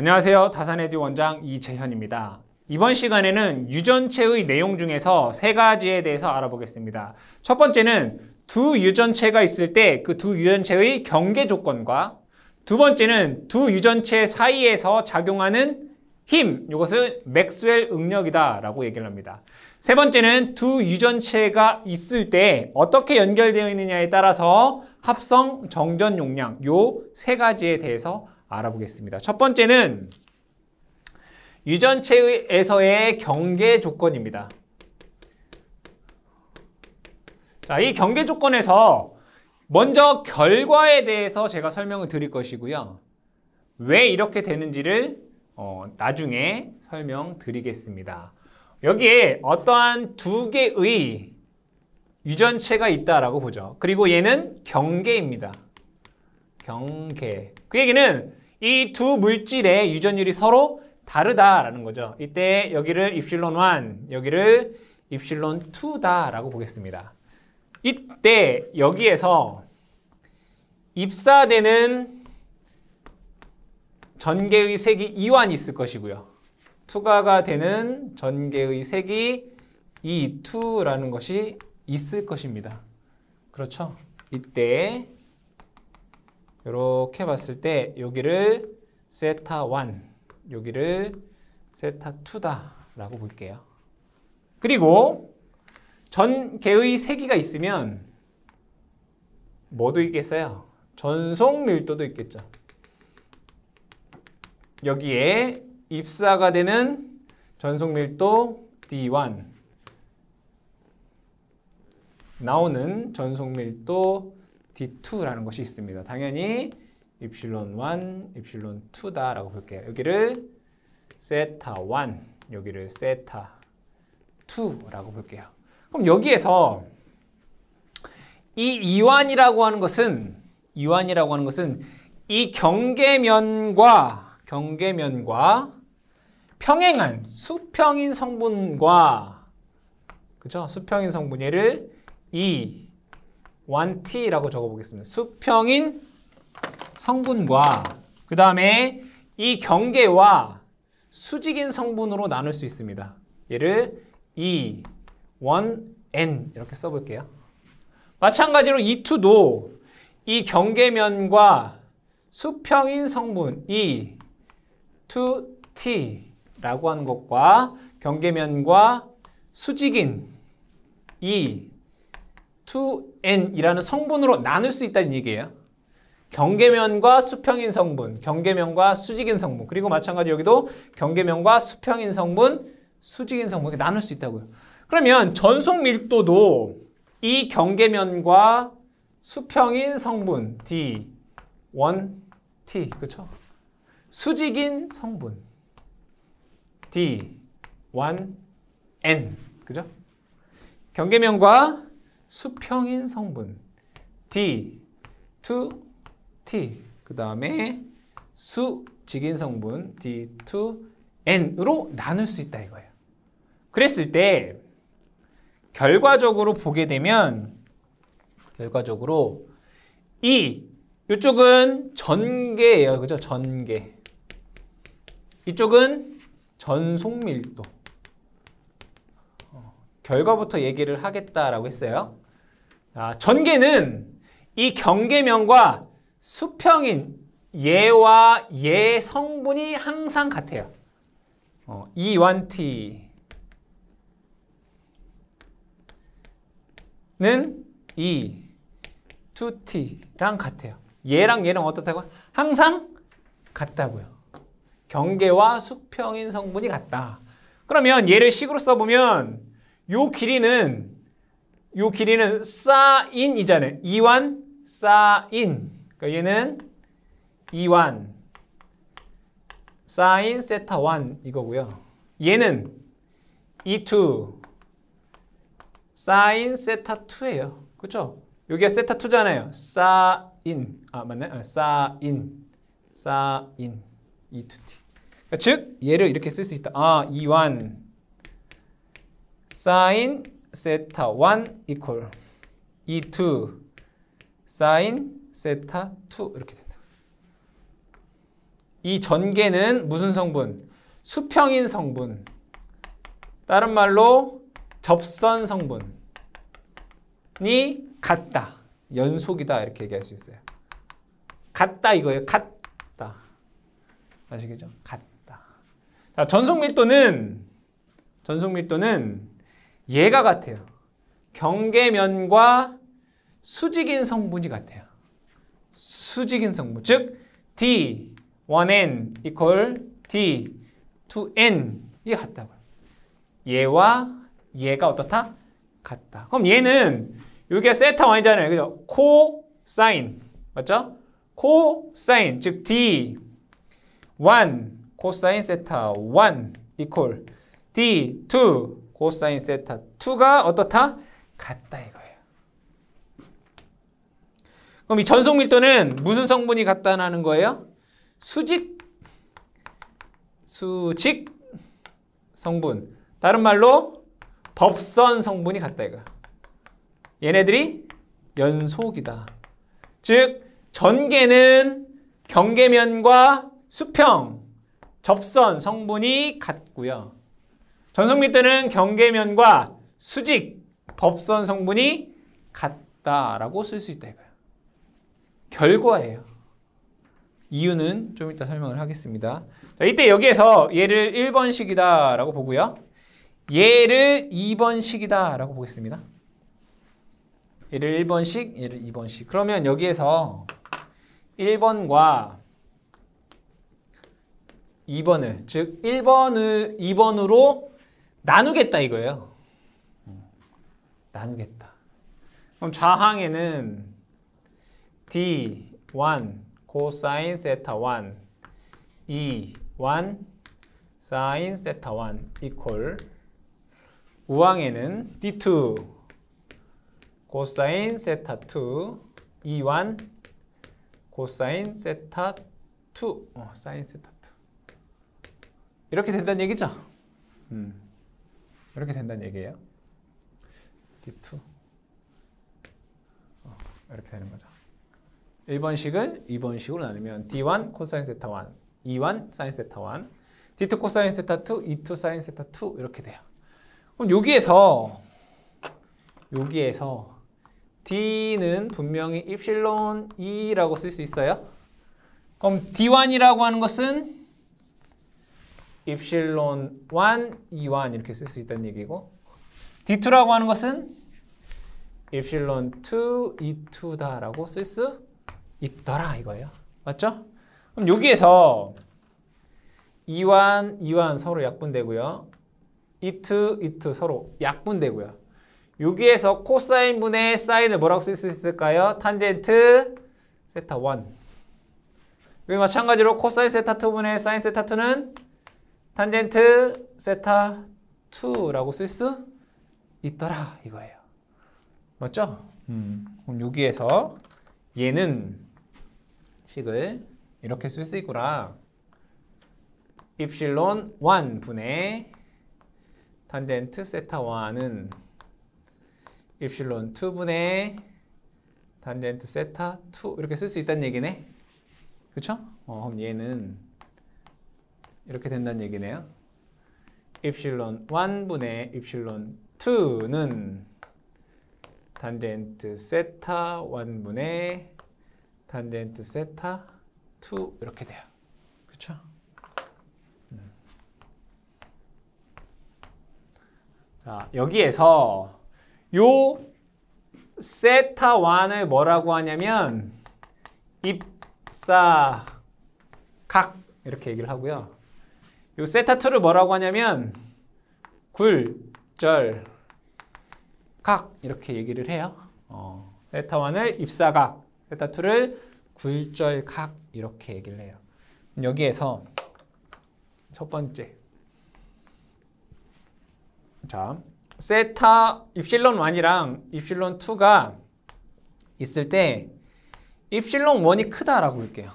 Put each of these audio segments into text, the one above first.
안녕하세요. 다산에듀 원장 이재현입니다. 이번 시간에는 유전체의 내용 중에서 세 가지에 대해서 알아보겠습니다. 첫 번째는 두 유전체가 있을 때 그 두 유전체의 경계 조건과 두 번째는 두 유전체 사이에서 작용하는 힘, 이것을 맥스웰 응력이다 라고 얘기를 합니다. 세 번째는 두 유전체가 있을 때 어떻게 연결되어 있느냐에 따라서 합성, 정전 용량, 요 세 가지에 대해서 알아보겠습니다. 첫 번째는 유전체에서의 경계 조건입니다. 자, 이 경계 조건에서 먼저 결과에 대해서 제가 설명을 드릴 것이고요. 왜 이렇게 되는지를 나중에 설명드리겠습니다. 여기에 어떠한 두 개의 유전체가 있다라고 보죠. 그리고 얘는 경계입니다. 경계. 그 얘기는 이 두 물질의 유전율이 서로 다르다라는 거죠. 이때 여기를 입실론 1, 여기를 입실론 2다라고 보겠습니다. 이때 여기에서 입사되는 전개의 색이 2완이 있을 것이고요. 투과가 되는 전개의 색이 2라는 것이 있을 것입니다. 그렇죠? 이때 이렇게 봤을 때 여기를 세타 1, 여기를 세타 2다라고 볼게요. 그리고 전개의 세기가 있으면 뭐도 있겠어요? 전송 밀도도 있겠죠. 여기에 입사가 되는 전송 밀도 D1, 나오는 전송 밀도 D2라는 것이 있습니다. 당연히 입실론 1, 입실론 2다라고 볼게요. 여기를 세타 1, 여기를 세타 2라고 볼게요. 그럼 여기에서 이 이완이라고 하는 것은 이 경계면과 평행한 수평인 성분과, 그죠? 수평인 성분, 얘를 1T라고 적어보겠습니다. 수평인 성분과 그 다음에 이 경계와 수직인 성분으로 나눌 수 있습니다. 얘를 1N 이렇게 써볼게요. 마찬가지로 E2도 이 경계면과 수평인 성분 2T라고 하는 것과 경계면과 수직인 2N이라는 성분으로 나눌 수 있다는 얘기예요. 경계면과 수평인 성분, 경계면과 수직인 성분, 그리고 마찬가지로 여기도 경계면과 수평인 성분, 수직인 성분, 이렇게 나눌 수 있다고요. 그러면 전송 밀도도 이 경계면과 수평인 성분 D1T, 그렇죠? 수직인 성분 D1N, 그죠? 경계면과 수평인 성분 D2T, 그 다음에 수직인 성분 D2N으로 나눌 수 있다 이거예요. 그랬을 때 결과적으로 보게 되면 이쪽은 전개예요. 그죠? 전개. 이쪽은 전송밀도. 결과부터 얘기를 하겠다라고 했어요. 전개는 이 경계면과 수평인 얘와 얘 성분이 항상 같아요. E1T는 E2T랑 같아요. 얘랑 얘랑 어떻다고요? 항상 같다고요. 경계와 수평인 성분이 같다. 그러면 얘를 식으로 써보면 요 길이는 사인이잖아요. E1 사인. 그러니까 얘는 E1 사인 세타 1 이거고요. 얘는 E2 사인 세타 2예요. 그렇죠? 여기가 세타 2잖아요. 사인. 맞나요? 사인 E2T. 그러니까 즉 얘를 이렇게 쓸 수 있다. E1 사인 세타 1 이퀄 E2 사인 세타 2 이렇게 된다. 이 전개는 무슨 성분? 수평인 성분. 다른 말로 접선 성분이 같다. 연속이다. 이렇게 얘기할 수 있어요. 같다 이거예요. 같다. 아시겠죠? 같다. 자, 전속밀도는 얘가 같아요. 경계면과 수직인 성분이 같아요. 수직인 성분. 즉 D1n equal D2n 이 같다고요. 얘와 얘가 어떻다? 같다. 그럼 얘는 이게 세타 1이잖아요. 그죠? 코사인. 맞죠? 코사인. 즉 D1 코사인 세타 1 equal D2 코사인 세타 2가 어떻다? 같다 이거예요. 그럼 이 전속 밀도는 무슨 성분이 같다는 거예요? 수직 성분. 다른 말로 법선 성분이 같다 이거야. 얘네들이 연속이다. 즉 전개는 경계면과 수평, 접선 성분이 같고요. 전속밀도는 경계면과 수직, 법선 성분이 같다라고 쓸 수 있다 이거예요. 결과예요. 이유는 좀 이따 설명을 하겠습니다. 자, 이때 여기에서 얘를 1번식이다 라고 보고요. 얘를 2번식이다 라고 보겠습니다. 얘를 1번식, 얘를 2번식. 그러면 여기에서 1번과 2번을, 즉 1번을 2번으로 나누겠다 이거예요. 나누겠다. 그럼 좌항에는 D1 코사인 세타 1 E1 사인 세타 1 이퀄 우항에는 D2 코사인 세타 2 E1 코사인 세타 2 사인 세타 2 이렇게 된다는 얘기죠? 이렇게 된다는 얘기예요. D2 이렇게 되는 거죠. 1번식을 2번식으로 나누면 D1 코사인 세타 1 E1 사인 세타 1 D2 코사인 세타 2 E2 사인 세타 2 이렇게 돼요. 그럼 여기에서 D는 분명히 입실론 E라고 쓸 수 있어요. 그럼 D1이라고 하는 것은 입실론 1, E1 이렇게 쓸 수 있다는 얘기고 D2라고 하는 것은 입실론 2, E2다라고 쓸 수 있더라 이거예요. 맞죠? 그럼 여기에서 E1, E1 서로 약분되고요. E2, E2 서로 약분되고요. 여기에서 코사인 분의 사인을 뭐라고 쓸 수 있을까요? 탄젠트 세타 1. 여기 마찬가지로 코사인 세타 2분의 사인 세타 2는 탄젠트 세타 2라고 쓸 수 있더라 이거예요. 맞죠? 그럼 여기에서 얘는 식을 이렇게 쓸 수 있구나. 입실론 1 분의 탄젠트 세타 1은 입실론 2분의 탄젠트 세타 2 이렇게 쓸 수 있다는 얘기네. 그쵸? 그럼 얘는 이렇게 된다는 얘기네요. 입실론 1분의 입실론 2는 탄젠트 세타 1분의 탄젠트 세타 2 이렇게 돼요. 그쵸? 자, 여기에서 요 세타 1을 뭐라고 하냐면 입사각 이렇게 얘기를 하고요. 요 세타 2를 뭐라고 하냐면 굴절각 이렇게 얘기를 해요. 세타 1을 입사각, 세타 2를 굴절각 이렇게 얘기를 해요. 여기에서 첫 번째, 자, 세타 입실론 1이랑 입실론 2가 있을 때 입실론 1이 크다라고 볼게요.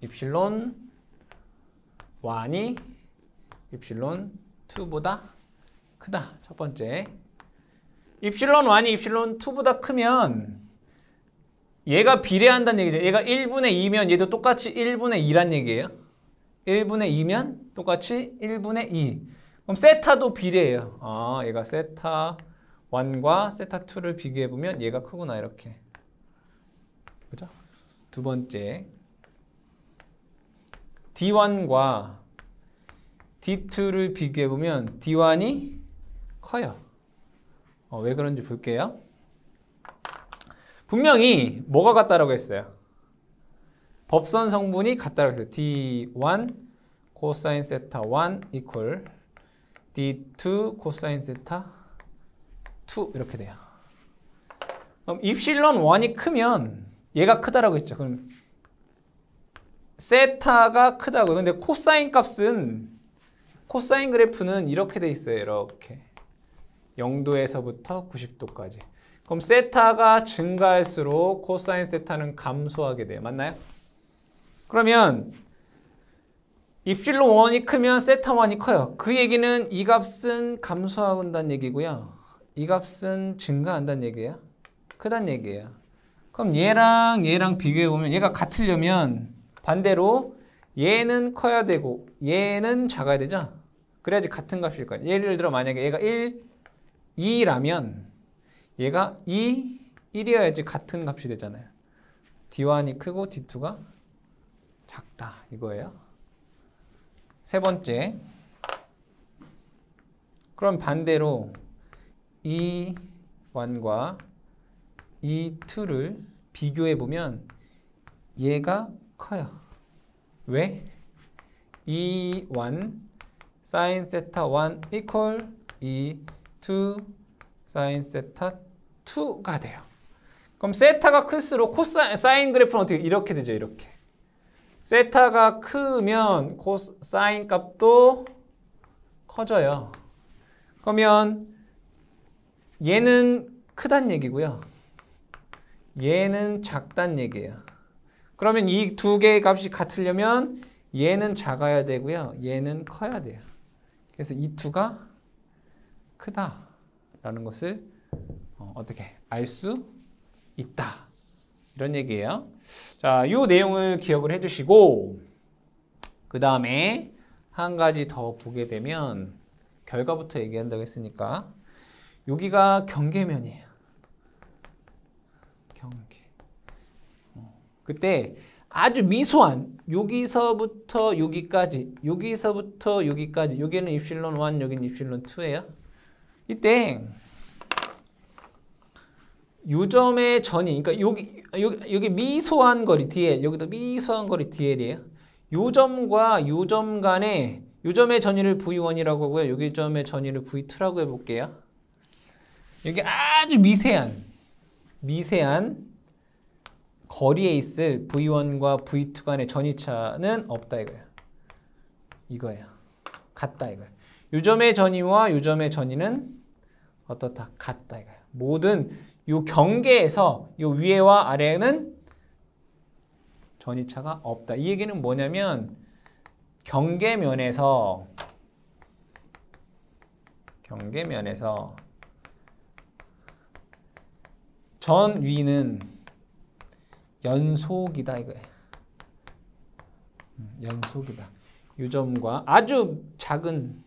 입실론 1이 입실론 2보다 크다. 첫 번째. 입실론 1이 입실론 2보다 크면 얘가 비례한다는 얘기죠. 얘가 1분의 2면 얘도 똑같이 1분의 2란 얘기예요. 1분의 2면 똑같이 1분의 2. 그럼 세타도 비례해요. 아, 얘가 세타 1과 세타 2를 비교해보면 얘가 크구나, 이렇게. 그죠? 두 번째. D1과 D2를 비교해보면 D1이 커요. 왜 그런지 볼게요. 분명히 뭐가 같다라고 했어요? 법선 성분이 같다라고 했어요. D1 코사인 세타 1 이퀄 D2 코사인 세타 2 이렇게 돼요. 그럼 입실론 1이 크면 얘가 크다라고 했죠. 그럼 세타가 크다고요. 근데 코사인 값은 코사인 그래프는 이렇게 돼 있어요. 이렇게 0도에서부터 90도까지. 그럼 세타가 증가할수록 코사인 세타는 감소하게 돼요. 맞나요? 그러면 입실론 1이 크면 세타 1이 커요. 그 얘기는 이 값은 감소한다는 얘기고요. 이 값은 증가한다는 얘기예요. 크다는 얘기예요. 그럼 얘랑 비교해보면 얘가 같으려면 반대로 얘는 커야 되고 얘는 작아야 되죠? 그래야지 같은 값일 거예요. 예를 들어 만약에 얘가 1, 2라면 얘가 2, 1이어야지 같은 값이 되잖아요. D1이 크고 D2가 작다 이거예요. 세 번째. 그럼 반대로 E1과 E2를 비교해보면 얘가 커요. 왜? E1 sin 세타 1 equal E2 sin 세타 2가 돼요. 그럼 세타가 클수록 사인 그래프는 어떻게 이렇게 되죠. 이렇게. 세타가 크면 사인 값도 커져요. 그러면 얘는 크단 얘기고요. 얘는 작단 얘기예요. 그러면 이 두 개의 값이 같으려면 얘는 작아야 되고요. 얘는 커야 돼요. 그래서 이 두가 크다라는 것을 어떻게 알 수 있다. 이런 얘기예요. 자, 이 내용을 기억을 해주시고 그 다음에 한 가지 더 보게 되면 결과부터 얘기한다고 했으니까 여기가 경계면이에요. 경계. 그때 아주 미소한 여기서부터 여기까지 여기서부터 여기까지 여기는 입실론 1 여기는 입실론 2예요. 이때 요점의 전이 그러니까 여기 미소한 거리 DL 여기도 미소한 거리 DL이에요. 요점과 요점 간에 요점의 전위를 V1이라고 하고요. 여기 점의 전위를 V2라고 해볼게요. 여기 아주 미세한 거리에 있을 V1과 V2 간의 전위차는 없다 이거예요. 같다 이거예요. 요점의 전위와 요점의 전위는 어떻다? 같다 이거예요. 모든 요 경계에서 요 위에와 아래에는 전위차가 없다. 이 얘기는 뭐냐면 경계면에서 전위는 연속이다 이거예요. 연속이다. 요점과 아주 작은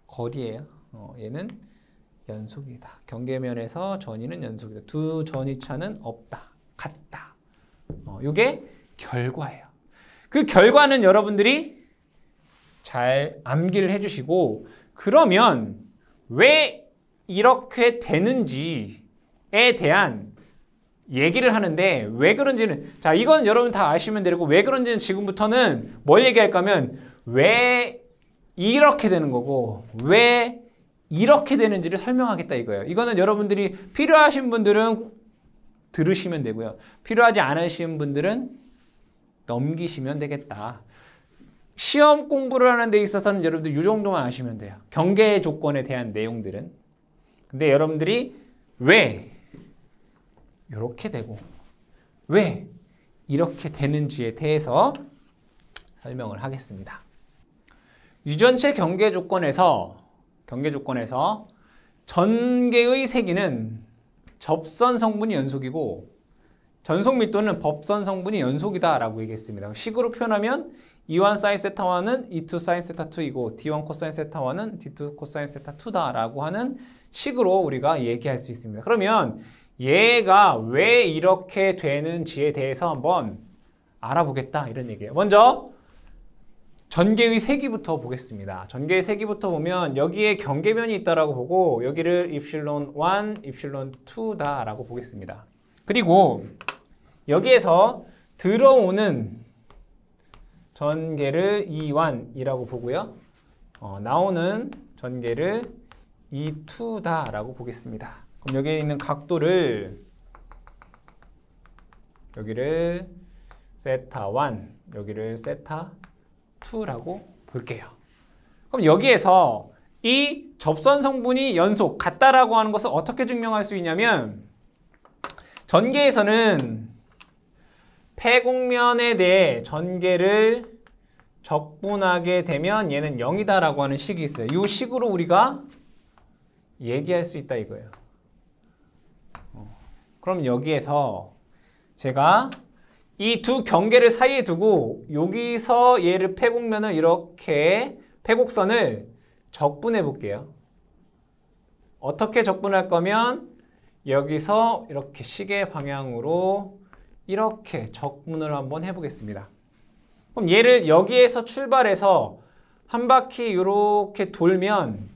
거리예요. 얘는 연속이다. 경계면에서 전위는 연속이다. 두 전위차는 없다. 같다. 이게 결과예요. 그 결과는 여러분들이 잘 암기를 해주시고 그러면 왜 이렇게 되는지에 대한 얘기를 하는데 왜 그런지는 자 이건 여러분 다 아시면 되고 왜 그런지는 지금부터는 뭘 얘기할 거면 왜 이렇게 되는 거고 왜 이렇게 되는지를 설명하겠다 이거예요. 이거는 여러분들이 필요하신 분들은 들으시면 되고요. 필요하지 않으신 분들은 넘기시면 되겠다. 시험 공부를 하는 데 있어서는 여러분들 이 정도만 아시면 돼요. 경계 조건에 대한 내용들은. 근데 여러분들이 왜 이렇게 되고 왜 이렇게 되는지에 대해서 설명을 하겠습니다. 유전체 경계 조건에서 전개의 세기는 접선 성분이 연속이고 전속 밀도는 법선 성분이 연속이다 라고 얘기했습니다. 식으로 표현하면 E1 sin 세타 1은 E2 sin 세타 2이고 D1 코사인 세타 1은 D2 코사인 세타 2다 라고 하는 식으로 우리가 얘기할 수 있습니다. 그러면 얘가 왜 이렇게 되는지에 대해서 한번 알아보겠다 이런 얘기예요. 먼저 전개의 세기부터 보겠습니다. 전개의 세기부터 보면 여기에 경계면이 있다라고 보고 여기를 입실론 1, 입실론 2다 라고 보겠습니다. 그리고 여기에서 들어오는 전개를 E1이라고 보고요. 나오는 전개를 E2다 라고 보겠습니다. 그럼 여기에 있는 각도를 여기를 세타 1, 여기를 세타 2라고 볼게요. 그럼 여기에서 이 접선 성분이 연속 같다라고 하는 것을 어떻게 증명할 수 있냐면 전개에서는 폐곡면에 대해 전개를 적분하게 되면 얘는 0이다라고 하는 식이 있어요. 이 식으로 우리가 얘기할 수 있다 이거예요. 그럼 여기에서 제가 이 두 경계를 사이에 두고 여기서 얘를 폐곡면을 이렇게 폐곡선을 적분해 볼게요. 어떻게 적분할 거면 여기서 이렇게 시계 방향으로 이렇게 적분을 한번 해보겠습니다. 그럼 얘를 여기에서 출발해서 한 바퀴 이렇게 돌면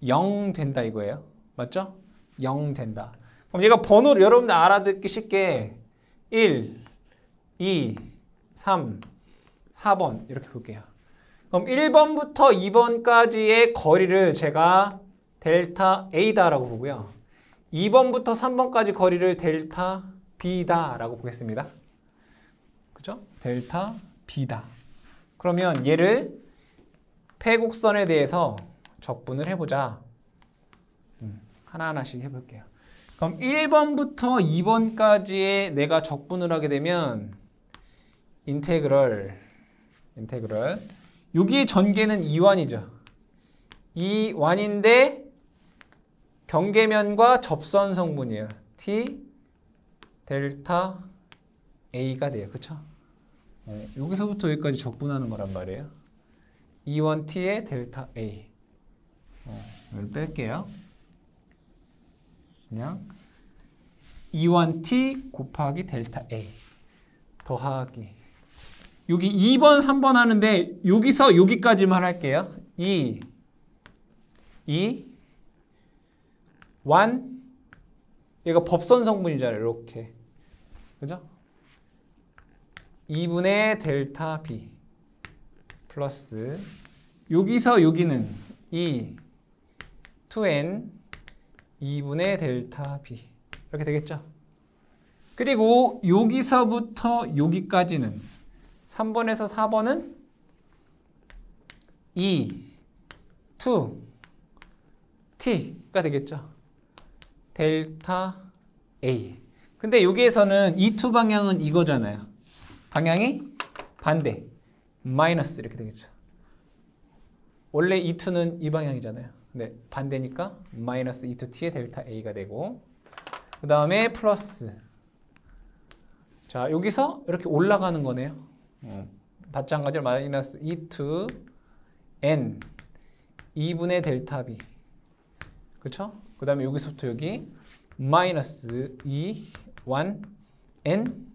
0 된다 이거예요. 맞죠? 0 된다. 그럼 얘가 번호를 여러분들 알아듣기 쉽게 1, 2, 3, 4번 이렇게 볼게요. 그럼 1번부터 2번까지의 거리를 제가 델타 A다라고 보고요. 2번부터 3번까지 거리를 델타 B다라고 보겠습니다. 그죠? 델타 B다. 그러면 얘를 폐곡선에 대해서 적분을 해보자. 하나하나씩 해볼게요. 그럼 1번부터 2번까지의 내가 적분을 하게 되면 인테그럴 여기의 전개는 E1이죠. E1인데 경계면과 접선 성분이에요. T 델타 A가 돼요. 그쵸? 여기서부터 여기까지 적분하는 거란 말이에요. E1T의 델타 A. 이걸 뺄게요. 그냥 E1T 곱하기 델타 A 더하기 여기 2번, 3번 하는데 여기서 여기까지만 할게요. 1 얘가 법선 성분이잖아요. 이렇게. 그죠? 2분의 델타 B 플러스 여기서 여기는 2n 2분의 델타 B 이렇게 되겠죠? 그리고 여기서부터 여기까지는 3번에서 4번은 2T가 되겠죠? 델타 A. 근데 여기에서는 E2 방향은 이거잖아요. 방향이 반대. 마이너스 이렇게 되겠죠. 원래 E2는 이 방향이잖아요. 네, 반대니까 마이너스 E2T의 델타 A가 되고 그 다음에 플러스 자 여기서 이렇게 올라가는 거네요. 마찬가지로 마이너스 E2N 2분의 델타 B 그쵸? 그 다음에 여기서부터 여기 마이너스 E1N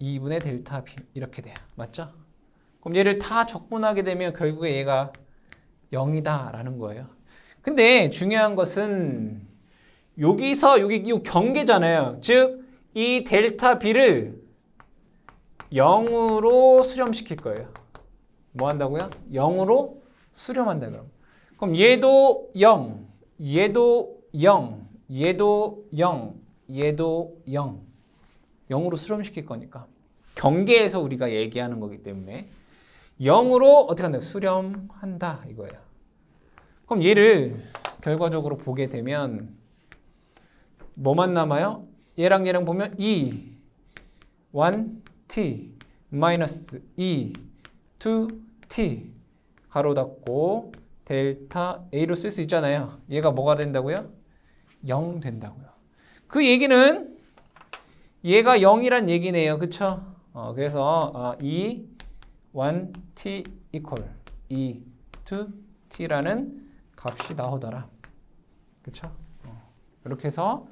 2분의 델타 B 이렇게 돼요. 맞죠? 그럼 얘를 다 적분하게 되면 결국에 얘가 0이다 라는 거예요. 근데 중요한 것은 여기서 여기 이 경계잖아요. 즉 이 델타 B를 0으로 수렴시킬 거예요. 뭐 한다고요? 0으로 수렴한다 그럼 얘도 0, 얘도 0, 얘도 0, 얘도 0 0으로 수렴시킬 거니까 경계에서 우리가 얘기하는 거기 때문에 0으로 어떻게 한다? 수렴한다 이거예요. 그럼 얘를 결과적으로 보게 되면 뭐만 남아요? 얘랑 얘랑 보면 2, 1T 마이너스 2, 2T 가로 닫고 델타 A로 쓸 수 있잖아요. 얘가 뭐가 된다고요? 0 된다고요. 그 얘기는 얘가 0이란 얘기네요. 그쵸? 그래서 2, 1, t equal 2, 2, t라는 값이 나오더라. 그쵸? 이렇게 해서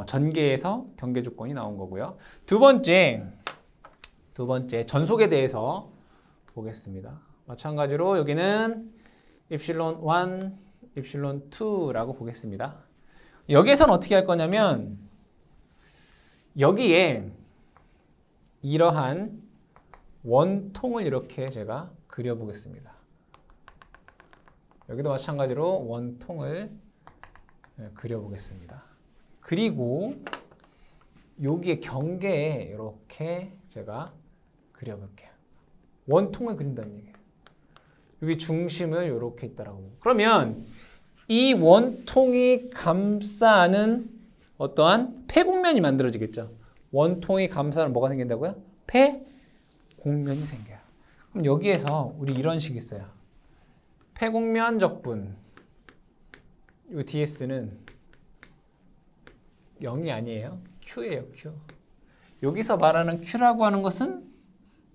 전개에서 경계 조건이 나온 거고요. 두 번째 전속에 대해서 보겠습니다. 마찬가지로 여기는 입실론 1, 입실론 2라고 보겠습니다. 여기에서는 어떻게 할 거냐면 여기에 이러한 원통을 이렇게 제가 그려보겠습니다. 여기도 마찬가지로 원통을 그려보겠습니다. 그리고 여기에 경계에 이렇게 제가 그려볼게요. 원통을 그린다는 얘기예요. 여기 중심을 이렇게 있다라고. 그러면 이 원통이 감싸는 어떠한 폐곡면이 만들어지겠죠. 원통이 감싸는 뭐가 생긴다고요? 폐곡면이 생겨요. 그럼 여기에서 우리 이런 식이 있어요. 폐곡면 적분. 이 ds는 0이 아니에요. q예요, q. 여기서 말하는 q라고 하는 것은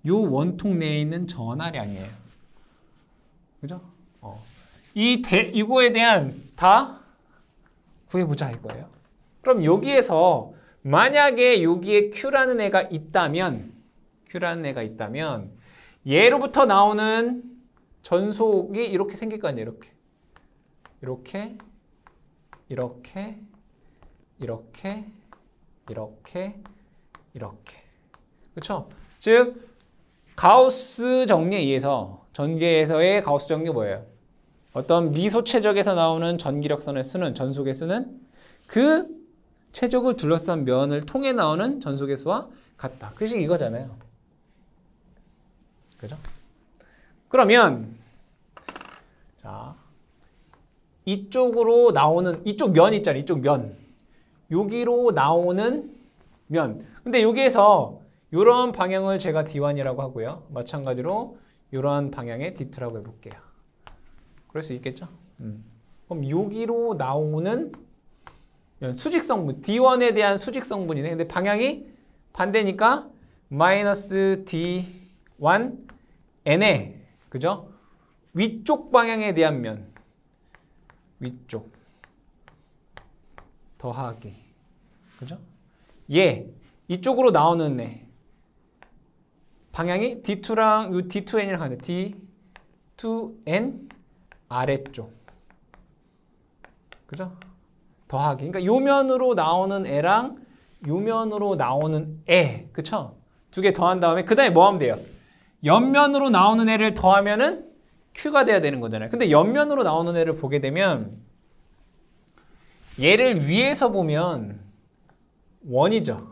이 원통 내에 있는 전하량이에요. 그죠? 이거에 대한 다 구해보자 이거예요. 그럼 여기에서 만약에 여기에 q라는 애가 있다면 얘로부터 나오는 전속이 이렇게 생길 거 아니에요. 이렇게. 그렇죠? 즉 가우스 정리에 의해서 전개에서의 가우스 정리 뭐예요? 어떤 미소 최적에서 나오는 전기력선의 수는 전속의 수는 그 최적을 둘러싼 면을 통해 나오는 전속의 수와 같다. 그 식이 이거잖아요. 그죠? 그러면 자 이쪽으로 나오는 이쪽 면 있잖아요. 이쪽 면. 여기로 나오는 면. 근데 여기에서 이런 방향을 제가 D1이라고 하고요. 마찬가지로 이러한 방향의 D2라고 해볼게요. 그럴 수 있겠죠? 그럼 여기로 나오는 수직성분, D1에 대한 수직성분이네. 근데 방향이 반대니까 마이너스 D1 N에 그죠? 위쪽 방향에 대한 면, 위쪽 더하기, 그죠? 이쪽으로 나오는 애 방향이 D2랑 요 D2N이랑 하는데 D2N 아래쪽, 그죠? 더하기. 그러니까 요 면으로 나오는 애랑 요 면으로 나오는 애, 그쵸? 두 개 더한 다음에 그 다음에 뭐 하면 돼요? 옆면으로 나오는 애를 더하면은 Q가 돼야 되는 거잖아요. 근데 옆면으로 나오는 애를 보게 되면 얘를 위에서 보면 원이죠.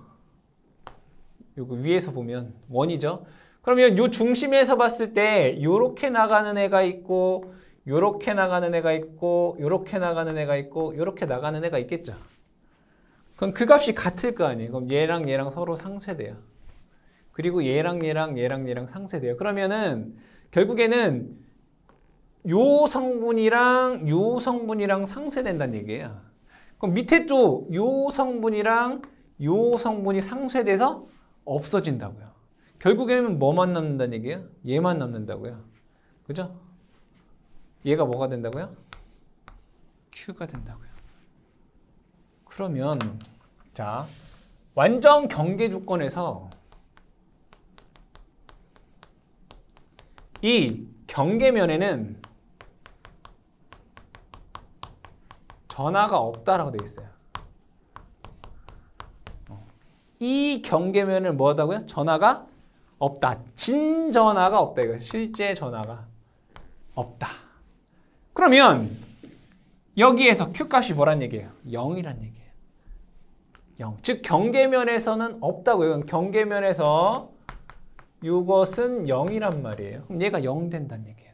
요거 위에서 보면 원이죠. 그러면 요 중심에서 봤을 때 요렇게 나가는 애가 있고 요렇게 나가는 애가 있고 요렇게 나가는 애가 있고 요렇게 나가는 애가 있겠죠. 그럼 그 값이 같을 거 아니에요. 그럼 얘랑 얘랑 서로 상쇄돼요. 그리고 얘랑 상쇄돼요. 그러면은 결국에는 요 성분이랑 상쇄된다는 얘기예요. 그럼 밑에 또 요 성분이랑 요 성분이 상쇄돼서 없어진다고요. 결국에는 뭐만 남는다는 얘기예요? 얘만 남는다고요. 그죠? 얘가 뭐가 된다고요? Q가 된다고요. 그러면 자 완전 경계 조건에서 이 경계면에는 전하가 없다라고 되어 있어요. 이 경계면은 뭐하다고요? 전하가 없다. 진전하가 없다. 이거 실제 전하가 없다. 그러면 여기에서 Q값이 뭐란 얘기예요? 0이란 얘기예요. 0. 즉 경계면에서는 없다고요. 경계면에서 이것은 0이란 말이에요. 그럼 얘가 0 된다는 얘기예요.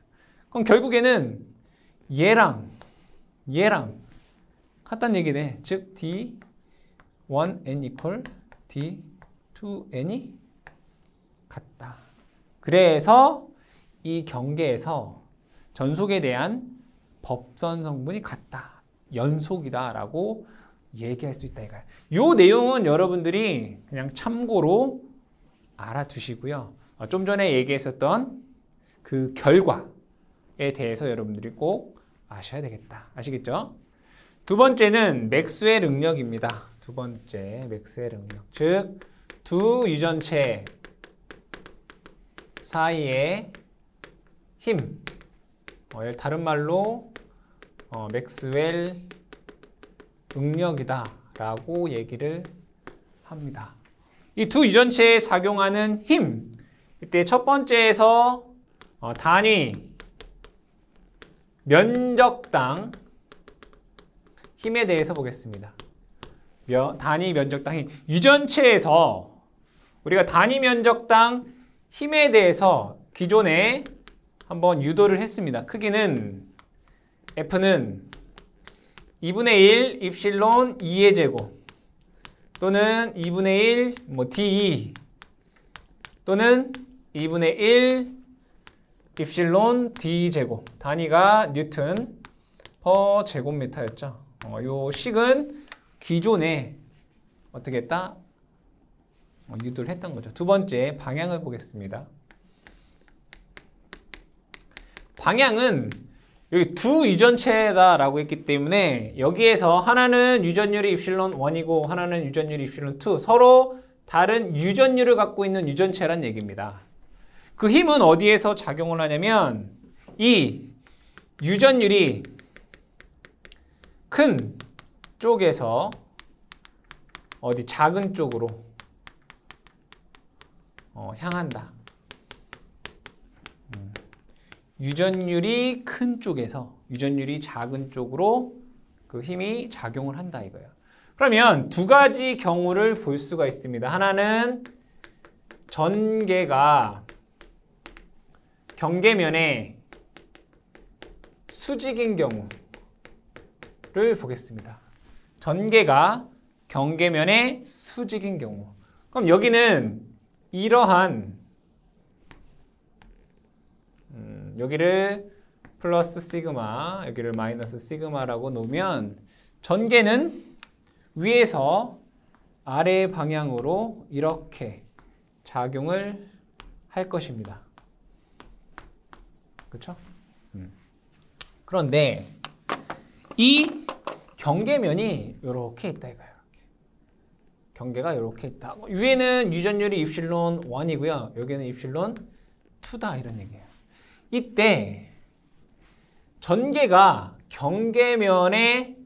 그럼 결국에는 얘랑 같다는 얘기네. 즉 D1n equal D2n이 같다. 그래서 이 경계에서 전속에 대한 법선 성분이 같다. 연속이다 라고 얘기할 수 있다 이거야. 요 내용은 여러분들이 그냥 참고로 알아두시고요. 좀 전에 얘기했었던 그 결과에 대해서 여러분들이 꼭 아셔야 되겠다. 아시겠죠? 두 번째는 맥스웰 응력입니다. 두 번째 맥스웰 응력. 즉, 두 유전체 사이의 힘. 다른 말로 맥스웰 응력이다 라고 얘기를 합니다. 이 두 유전체에 작용하는 힘. 이때 첫 번째에서 단위 면적당 힘에 대해서 보겠습니다. 단위 면적당 힘. 유전체에서 우리가 단위 면적당 힘에 대해서 기존에 한번 유도를 했습니다. 크기는 F는 2분의 1 입실론 2의 제곱 또는 2분의 1 DE 또는 2분의 1 입실론 D 제곱. 단위가 뉴턴 퍼 제곱미터였죠. 요 식은 기존에 어떻게 했다? 유도를 했던 거죠. 두 번째 방향을 보겠습니다. 방향은 여기 두 유전체다라고 했기 때문에 여기에서 하나는 유전율이 입실론 1이고 하나는 유전율이 입실론 2, 서로 다른 유전율을 갖고 있는 유전체란 얘기입니다. 그 힘은 어디에서 작용을 하냐면 이 유전율이 큰 쪽에서 어디 작은 쪽으로 향한다. 유전율이 큰 쪽에서 유전율이 작은 쪽으로 그 힘이 작용을 한다 이거예요. 그러면 두 가지 경우를 볼 수가 있습니다. 하나는 전개가 경계면에 수직인 경우를 보겠습니다. 전개가 경계면에 수직인 경우. 그럼 여기는 이러한 여기를 플러스 시그마, 여기를 마이너스 시그마라고 놓으면 전개는 위에서 아래 방향으로 이렇게 작용을 할 것입니다. 그렇죠? 그런데 이 경계면이 이렇게 있다 이거예요. 경계가 이렇게 있다. 위에는 유전율이 입실론 1이고요. 여기는 입실론 2다 이런 얘기예요. 이때 전개가 경계면에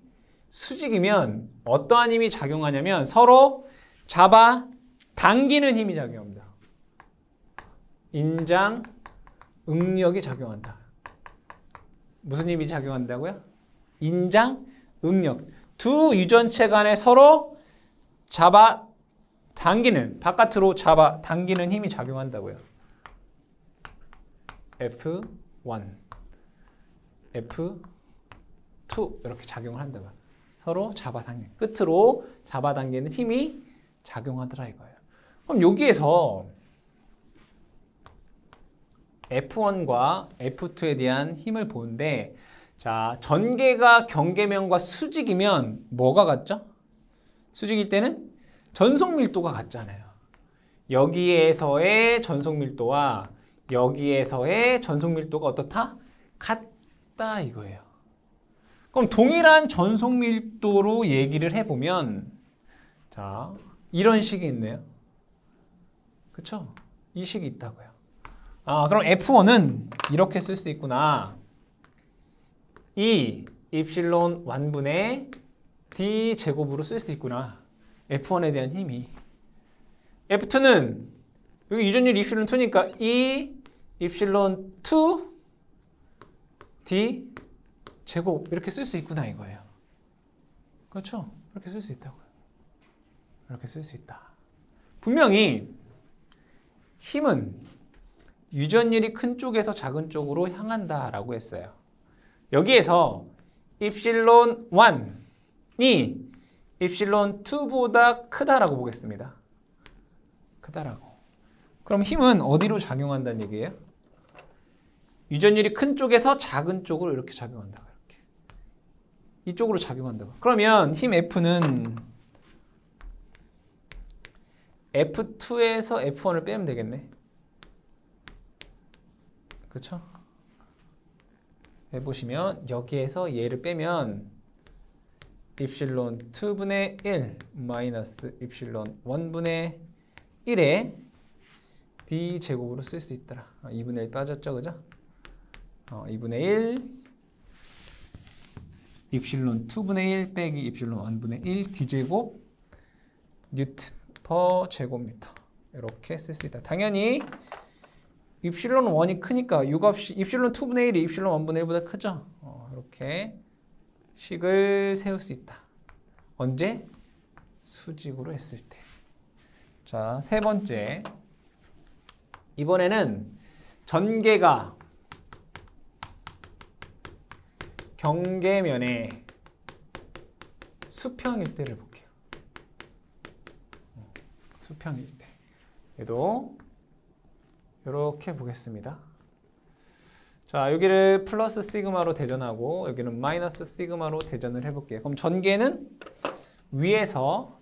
수직이면 어떠한 힘이 작용하냐면 서로 잡아 당기는 힘이 작용합니다. 인장 응력이 작용한다. 무슨 힘이 작용한다고요? 인장 응력. 두 유전체 간에 서로 잡아 당기는, 바깥으로 잡아 당기는 힘이 작용한다고요. F1, F2 이렇게 작용을 한다고요. 서로 잡아당기는, 끝으로 잡아당기는 힘이 작용하더라 이거예요. 그럼 여기에서 F1과 F2에 대한 힘을 보는데, 자, 전개가 경계면과 수직이면 뭐가 같죠? 수직일 때는 전속 밀도가 같잖아요. 여기에서의 전속 밀도와 여기에서의 전속 밀도가 어떻다? 같다 이거예요. 그럼 동일한 전속 밀도로 얘기를 해보면, 자, 이런 식이 있네요. 그쵸? 이 식이 있다고요. 아, 그럼 F1은 이렇게 쓸 수 있구나. 이 입실론 1분의 D 제곱으로 쓸 수 있구나. F1에 대한 힘이. F2는 여기 유전율 입실론 2니까 이 입실론 2 D 제곱 이렇게 쓸 수 있구나 이거예요. 그렇죠? 이렇게 쓸 수 있다고요. 이렇게 쓸 수 있다. 분명히 힘은 유전율이 큰 쪽에서 작은 쪽으로 향한다라고 했어요. 여기에서 입실론 1이 입실론 2보다 크다라고 보겠습니다. 크다라고. 그럼 힘은 어디로 작용한다는 얘기예요? 유전율이 큰 쪽에서 작은 쪽으로 이렇게 작용한다. 이렇게. 이쪽으로 작용한다고. 그러면 힘 F는 F2에서 F1을 빼면 되겠네. 그쵸? 해보시면 여기에서 얘를 빼면 입실론 2분의 1 마이너스 입실론 1분의 1에 d 제곱으로 쓸 수 있더라. 2분의 1 빠졌죠, 그죠? 2분의 1 입실론 2분의 1 빼기 입실론 1분의 1 d 제곱 뉴턴 퍼 제곱미터 이렇게 쓸 수 있다. 당연히 입실론 1이 크니까 이 값이 입실론 2분의 1이 입실론 1분의 1보다 크죠? 이렇게 식을 세울 수 있다. 언제? 수직으로 했을 때. 자, 세 번째. 이번에는 전개가 경계면에 수평일 때를 볼게요. 수평일 때. 얘도 이렇게 보겠습니다. 자, 여기를 플러스 시그마로 대전하고 여기는 마이너스 시그마로 대전을 해볼게요. 그럼 전개는 위에서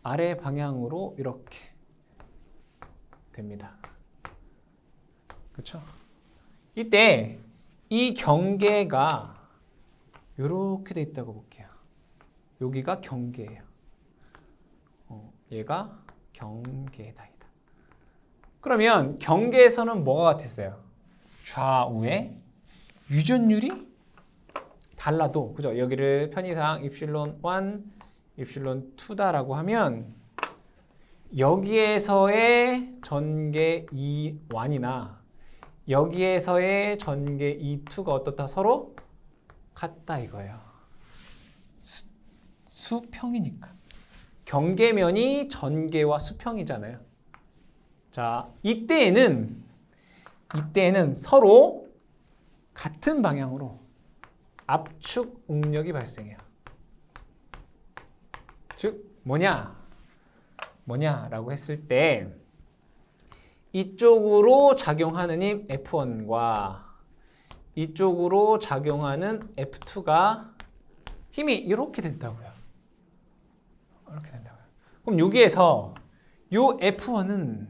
아래 방향으로 이렇게 됩니다. 그렇죠? 이때 이 경계가 이렇게 돼 있다고 볼게요. 여기가 경계예요. 얘가 경계다. 그러면 경계에서는 뭐가 같았어요? 좌우에 유전율이 달라도, 그죠? 여기를 편의상 입실론 1, 입실론 2다라고 하면 여기에서의 전개 E1이나 여기에서의 전개 E2가 어떻다? 서로 같다 이거예요. 수평이니까. 경계면이 전개와 수평이잖아요. 자, 이때에는 서로 같은 방향으로 압축 응력이 발생해요. 즉 뭐냐라고 했을 때 이쪽으로 작용하는 힘 F1과 이쪽으로 작용하는 F2가 힘이 이렇게 된다고요. 이렇게 된다고요. 그럼 여기에서 요 F1은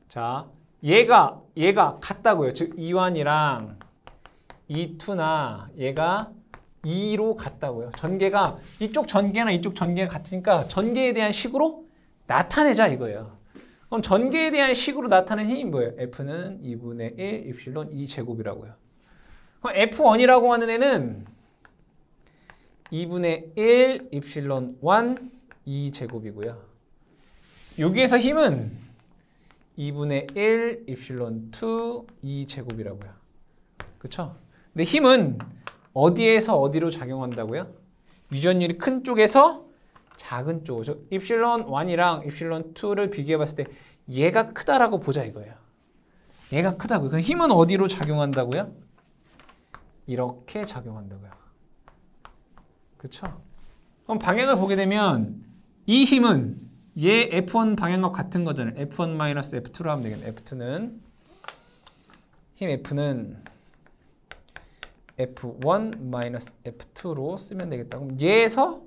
자, 얘가 같다고요. 즉 E1이랑 E2나 얘가 2로 같다고요. 전개가 이쪽 전개나 이쪽 전개가 같으니까 전개에 대한 식으로 나타내자 이거예요. 그럼 전개에 대한 식으로 나타내는 힘이 뭐예요? F는 2분의 1 입실론 2제곱이라고요. 그럼 F1이라고 하는 애는 2분의 1 입실론 1 2제곱이고요. 여기에서 힘은 2분의 1 입실론 2 2제곱이라고요. 그쵸? 근데 힘은 어디에서 어디로 작용한다고요? 유전율이 큰 쪽에서 작은 쪽. 즉 입실론 1이랑 입실론 2를 비교해 봤을 때 얘가 크다라고 보자 이거예요. 얘가 크다고요. 그럼 힘은 어디로 작용한다고요? 이렇게 작용한다고요. 그쵸? 그럼 방향을 보게 되면 이 힘은 얘 F1 방향과 같은 거잖아요. F1-F2로 하면 되겠네. 힘 F는 F1-F2로 쓰면 되겠다. 그럼 얘에서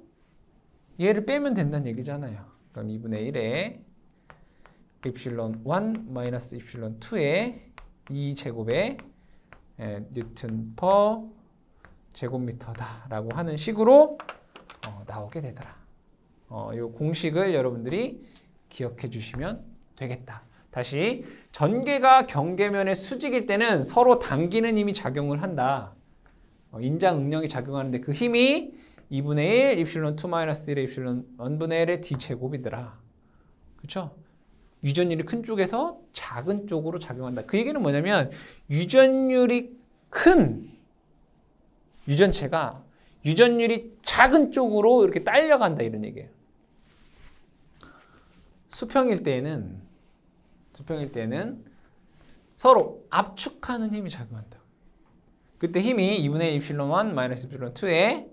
얘를 빼면 된다는 얘기잖아요. 그럼 2분의 1에 입실론 1 입실론 2의 2제곱의 뉴턴 퍼 제곱미터다 라고 하는 식으로 나오게 되더라. 이 공식을 여러분들이 기억해 주시면 되겠다. 다시 전개가 경계면의 수직일 때는 서로 당기는 힘이 작용을 한다. 인장 응력이 작용하는데 그 힘이 2분의 1 입실론 2-1의 입실론 1분의 1의 d제곱이더라. 그렇죠? 유전율이 큰 쪽에서 작은 쪽으로 작용한다. 그 얘기는 뭐냐면 유전율이 큰 유전체가 유전율이 작은 쪽으로 이렇게 딸려간다 이런 얘기예요. 수평일 때에는 서로 압축하는 힘이 작용한다. 그때 힘이 2분의 입실론 1 마이너스 입실론 2의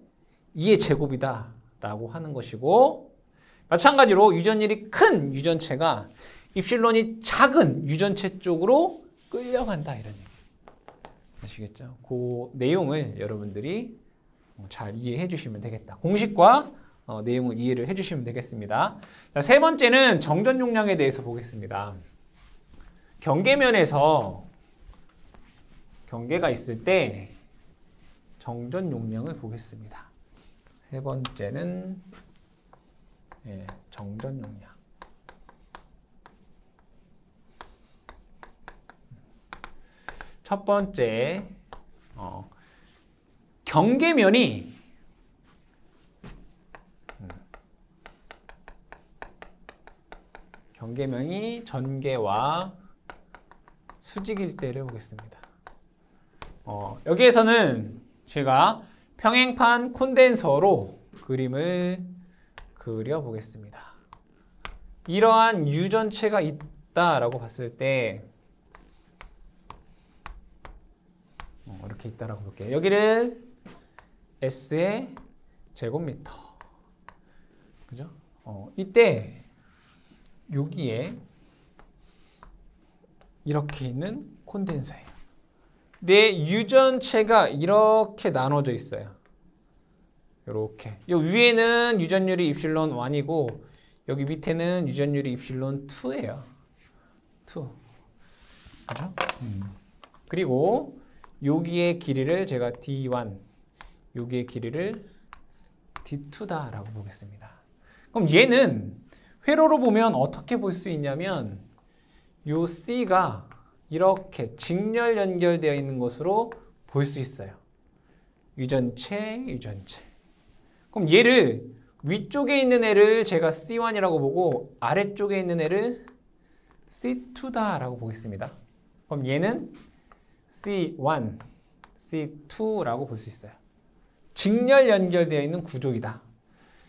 2의 제곱이다 라고 하는 것이고, 마찬가지로 유전율이 큰 유전체가 입실론이 작은 유전체 쪽으로 끌려간다 이런 얘기. 아시겠죠? 그 내용을 여러분들이 잘 이해해 주시면 되겠다. 공식과 내용을 이해를 해 주시면 되겠습니다. 자, 세 번째는 정전 용량에 대해서 보겠습니다. 경계면에서 경계가 있을 때 정전 용량을 보겠습니다. 세 번째는 정전 용량. 첫 번째 경계면이 전개와 수직일 때를 보겠습니다. 여기에서는 제가 평행판 콘덴서로 그림을 그려보겠습니다. 이러한 유전체가 있다라고 봤을 때 이렇게 있다라고 볼게요. 여기를 S의 제곱미터. 그죠? 이때 여기에 이렇게 있는 콘덴서예요. 내 유전체가 이렇게 나눠져 있어요. 이렇게. 이 위에는 유전율이 입실론 1이고 여기 밑에는 유전율이 입실론 2예요. 2. 그죠? 그리고 여기의 길이를 제가 D1, 여기의 길이를 D2다라고 보겠습니다. 그럼 얘는 회로로 보면 어떻게 볼 수 있냐면 요 C가 이렇게 직렬 연결되어 있는 것으로 볼 수 있어요. 유전체. 그럼 얘를 위쪽에 있는 애를 제가 C1이라고 보고 아래쪽에 있는 애를 C2다라고 보겠습니다. 그럼 얘는 C1, C2라고 볼 수 있어요. 직렬 연결되어 있는 구조이다.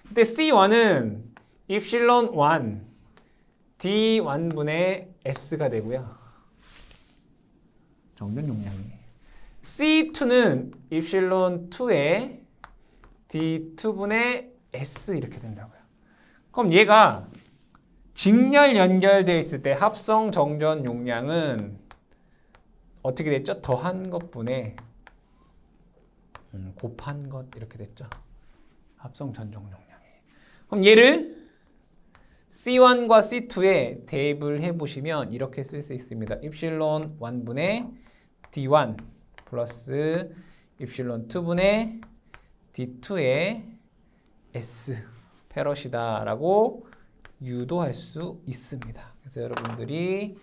근데 C1은 입실론 1, D1분의 S가 되고요. 정전 용량이. C2는 입실론 2에 D2분의 S 이렇게 된다고요. 그럼 얘가 직렬 연결되어 있을 때 합성 정전 용량은 어떻게 됐죠? 더한 것분에 곱한 것 이렇게 됐죠. 합성 전정 용량이. 그럼 얘를 C1과 C2에 대입을 해보시면 이렇게 쓸 수 있습니다. 입실론 1분의 D1 플러스 입실론 2분의 D2의 S 페럿이다라고 유도할 수 있습니다. 그래서 여러분들이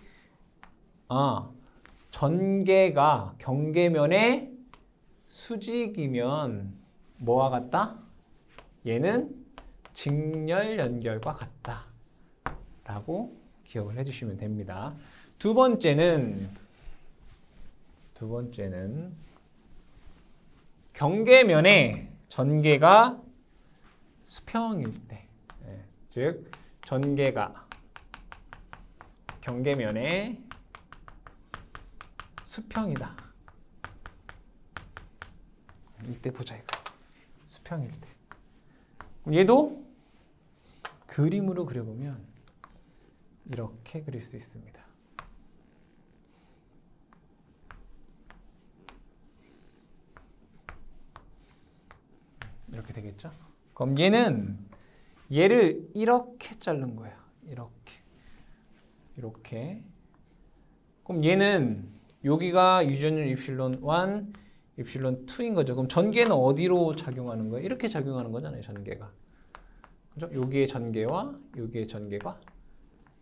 전개가 경계면의 수직이면 뭐와 같다? 얘는 직렬 연결과 같다 라고 기억을 해주시면 됩니다. 두 번째는 경계면의 전개가 수평일 때, 즉 전개가 경계면의 수평이다. 이때 보자 이거. 수평일 때. 얘도 그림으로 그려보면 이렇게 그릴 수 있습니다. 이렇게 되겠죠? 그럼 얘를 이렇게 자른 거예요. 이렇게. 그럼 얘는 여기가 유전율 입실론 1, 입실론 2인 거죠. 그럼 전개는 어디로 작용하는 거예요? 이렇게 작용하는 거잖아요, 전개가. 그죠? 여기의 전개와 여기의 전개가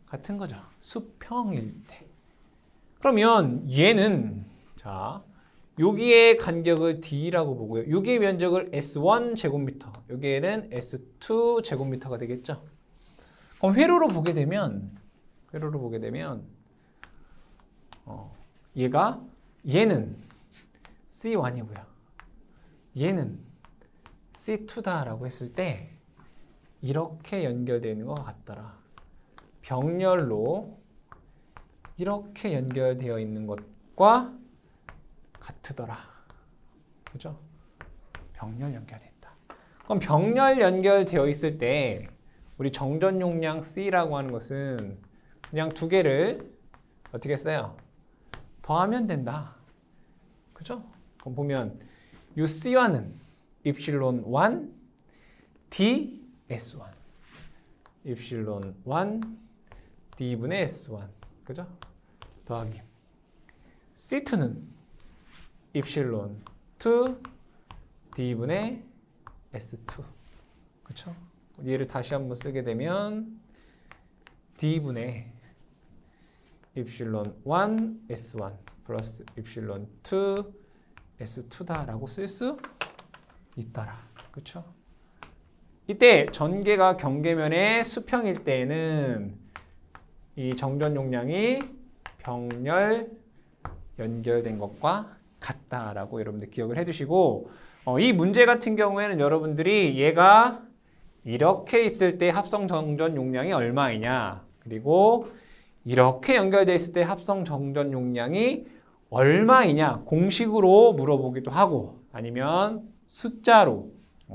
같은 거죠. 수평일 때. 그러면 얘는 여기의 간격을 D라고 보고요. 여기의 면적을 S1 제곱미터, 여기에는 S2 제곱미터가 되겠죠. 그럼 회로로 보게 되면 얘는 C1이고요. 얘는 C2다라고 했을 때 이렇게 연결되어 있는 것 같더라. 병렬로 이렇게 연결되어 있는 것과 같으더라. 그죠? 병렬 연결됐다. 그럼 병렬 연결되어 있을 때 우리 정전 용량 C라고 하는 것은 그냥 두 개를 어떻게 써요? 더하면 된다. 그죠? 그럼 보면 이 C와는 입실론 1 D S1 입실론 1 D분의 S1 그죠? 더하기 C2는 입실론 2 D분의 S2 그쵸? 얘를 다시 한번 쓰게 되면 D분의 입실론 1 S1 플러스 입실론 2 S2다라고 쓸 수 있더라. 그쵸? 이때 전개가 경계면의 수평일 때에는 이 정전 용량이 병렬 연결된 것과 같다라고 여러분들 기억을 해두시고 이 문제 같은 경우에는 여러분들이 얘가 이렇게 있을 때 합성 정전 용량이 얼마이냐 그리고 이렇게 연결되어 있을 때 합성 정전 용량이 얼마이냐 공식으로 물어보기도 하고 아니면 숫자로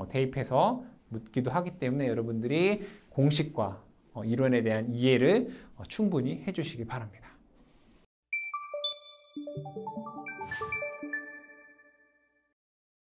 대입해서 묻기도 하기 때문에 여러분들이 공식과 이론에 대한 이해를 충분히 해주시기 바랍니다.